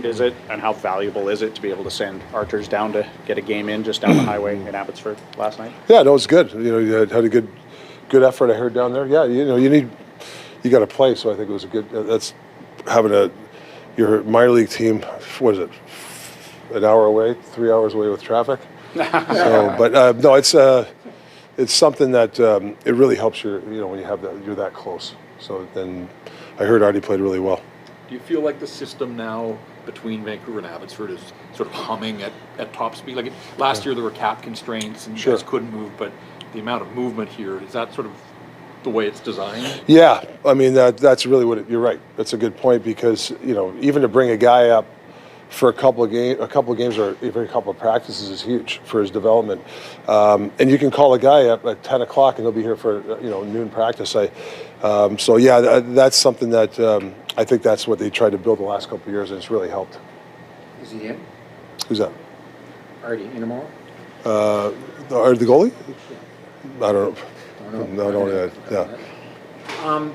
is it, and how valuable is it to be able to send archers down to get a game in just down the highway in Abbotsford last night? Yeah, no, it's good. You had a good effort. I heard down there. Yeah, you got to play. So I think it was a good. That's having your minor league team. What is it? An hour away, 3 hours away with traffic. So, but no, it's something that it really helps when you have that, you're that close. So then I heard Artie played really well. Do you feel like the system now between Vancouver and Abbotsford is sort of humming at top speed? Like last year there were cap constraints and you guys couldn't move, but the amount of movement here, is that sort of the way it's designed? Yeah, I mean that's really what you're right. That's a good point because even to bring a guy up for a couple of games or even a couple of practices is huge for his development. And you can call a guy up at 10 o'clock and he'll be here for noon practice. So yeah, that's something that I think that's what they tried to build the last couple of years, and it's really helped. Is he in? Who's that? Artie in tomorrow? The goalie? I don't know. No, I don't. Yeah.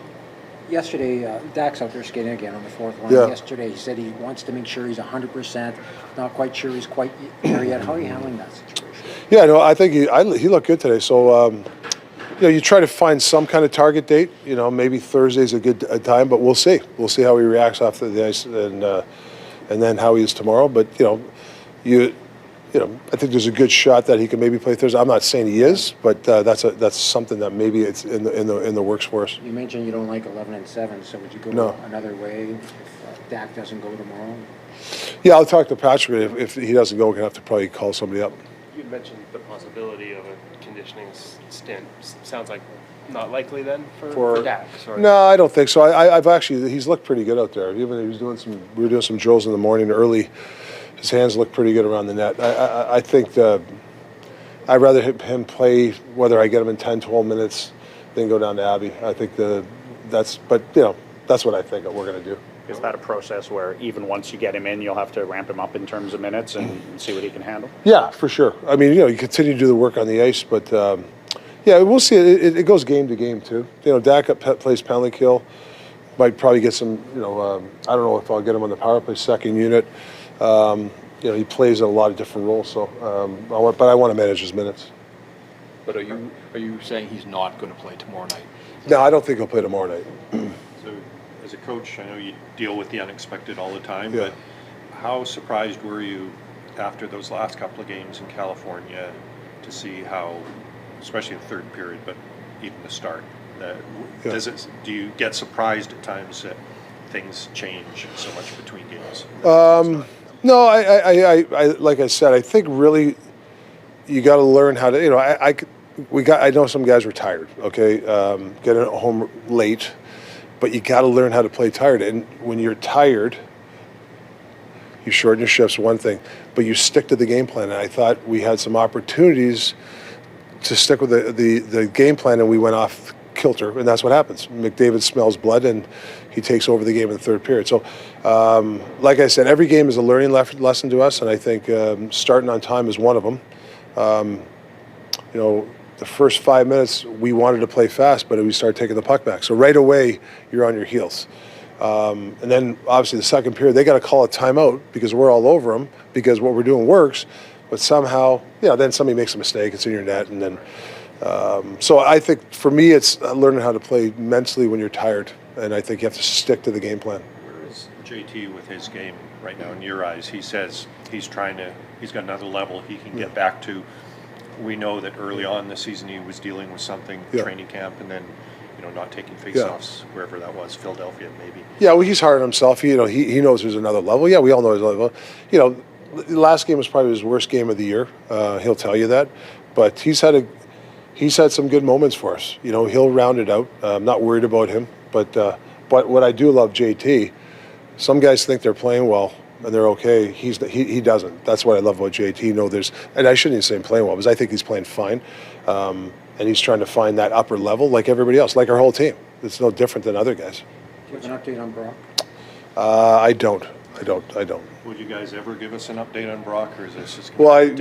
Yesterday, Dak's out there skating again on the fourth line. Yeah. Yesterday, he said he wants to make sure he's 100%. Not quite sure he's quite there yet. How are you handling that situation? Yeah, no, I think he looked good today. So, you try to find some kind of target date. Maybe Thursday's a good time, but we'll see. We'll see how he reacts after the ice, and then how he is tomorrow. But I think there's a good shot that he can maybe play Thursday. I'm not saying he is, but that's something that maybe it's in the works for us. You mentioned you don't like 11-7, so would you go another way if Dak doesn't go tomorrow? Yeah, I'll talk to Patrick. If he doesn't go, we're gonna have to probably call somebody up. You mentioned the possibility of a conditioning stint. Sounds like not likely then for Dak. Sorry. No, I don't think so. I've actually he's looked pretty good out there. Even we were doing some drills in the morning early. His hands look pretty good around the net. I think I'd rather him play, whether I get him in 10, 12 minutes, than go down to Abbey. I think that's what I think we're going to do. Is that a process where even once you get him in, you'll have to ramp him up in terms of minutes and see what he can handle? Yeah, for sure. I mean, you continue to do the work on the ice, but yeah, we'll see. It goes game to game too. Dak plays penalty kill. Might probably get some. I don't know if I'll get him on the power play second unit. He plays a lot of different roles, so but I want to manage his minutes. But are you saying he's not going to play tomorrow night? No, I don't think he'll play tomorrow night. So, as a coach, I know you deal with the unexpected all the time, Yeah. but how surprised were you after those last couple of games in California to see how, especially the third period, but even the start, do you get surprised at times that things change so much between games? No, I like I said, I think really you got to learn how to. I know some guys were tired. Okay, getting home late, but you got to learn how to play tired. And when you're tired, you shorten your shifts. One thing, but you stick to the game plan. And I thought we had some opportunities to stick with the game plan, and we went off kilter, and that's what happens. McDavid smells blood, and he takes over the game in the third period. So, like I said, every game is a learning lesson to us, and I think starting on time is one of them. The first 5 minutes, we wanted to play fast, but we started taking the puck back. So right away, you're on your heels. And then, obviously, the second period, they got to call a timeout because we're all over them because what we're doing works, but somehow, then somebody makes a mistake, it's in your net, and then so I think for me it's learning how to play mentally when you're tired, and I think you have to stick to the game plan. Where is JT with his game right now in your eyes? He says he's got another level he can get back to. We know that early on this season he was dealing with something, training camp, and then not taking faceoffs wherever that was, Philadelphia maybe. Yeah, well, he's hard on himself. He knows there's another level. Yeah, we all know there's another level. The last game was probably his worst game of the year. He'll tell you that, but he's had some good moments for us. He'll round it out. I'm not worried about him. But what I do love JT, some guys think they're playing well and they're okay. He doesn't. That's what I love about JT. And I shouldn't even say he's playing well, because I think he's playing fine. And he's trying to find that upper level like everybody else, like our whole team. It's no different than other guys. Do you have an update on Brock? I don't. Would you guys ever give us an update on Brock, or is this just I think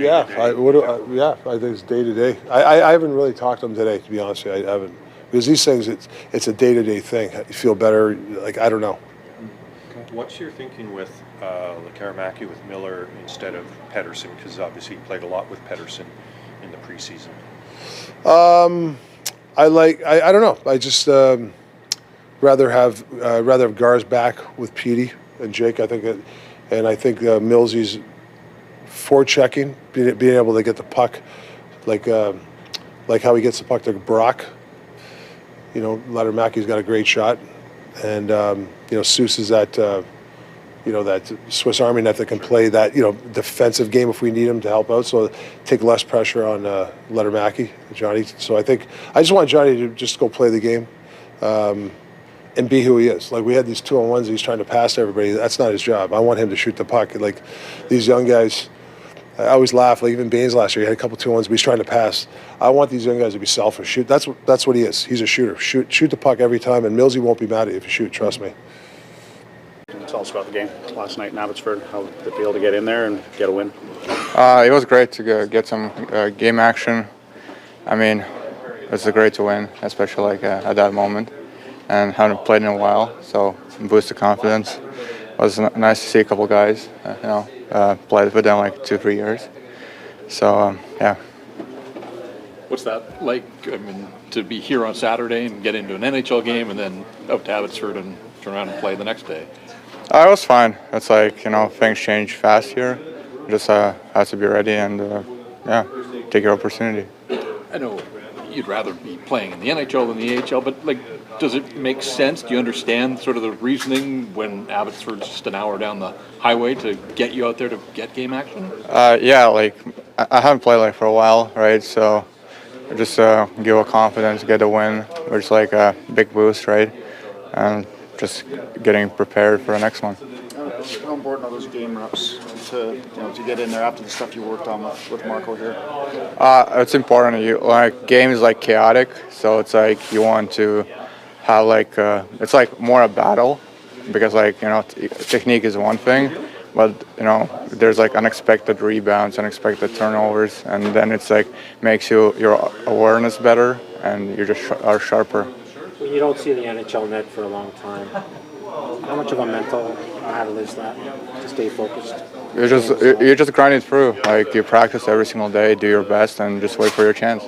it's day to day. I haven't really talked to him today, to be honest with you. I haven't, because these things, it's a day to day thing. You feel better, I don't know. Okay. What's your thinking with Lekaramaki with Miller instead of Pedersen? Because obviously he played a lot with Pedersen in the preseason. I don't know. I just rather have Gars back with Petey and Jake. I think Millsy's forechecking, being able to get the puck, like how he gets the puck to Brock. You know, Lettermaki's got a great shot, and Seuss is that that Swiss Army knife that can play that defensive game if we need him to help out. So take less pressure on Lettermaki, Johnny. So I just want Johnny to just go play the game. And be who he is. Like we had these 2-on-1s, he's trying to pass to everybody. That's not his job. I want him to shoot the puck. Like these young guys, I always laugh. Like even Baines last year, he had a couple 2-on-1s, but he's trying to pass. I want these young guys to be selfish. Shoot. That's what he is. He's a shooter. Shoot the puck every time, and Millsy won't be mad at you if you shoot. Trust me. Tell us about the game last night in Abbotsford. How did it feel to get in there and get a win? It was great to get some game action. I mean, it's great to win, especially at that moment. And haven't played in a while, so boost the confidence. It was nice to see a couple guys, played with them like 2-3 years. So yeah. What's that like? I mean, to be here on Saturday and get into an NHL game and then up to Abbotsford and turn around and play the next day? It was fine. It's like things change fast here. Just have to be ready and take your opportunity. I know you'd rather be playing in the NHL than the AHL, but does it make sense? Do you understand sort of the reasoning when Abbotsford's just an hour down the highway to get you out there to get game action? I haven't played for a while, right? So just give a confidence, get a win, which is like a big boost, right? And just getting prepared for the next one. How important are those game reps to get in there after the stuff you worked on with Marco here? It's important. Game is chaotic, so it's you want to have it's more a battle because technique is one thing, but there's unexpected rebounds, unexpected turnovers, and then it's makes your awareness better and you just are sharper. When you don't see the NHL net for a long time, how much of a mental battle is that to stay focused? You just grind it through. You practice every single day, do your best, and just wait for your chance.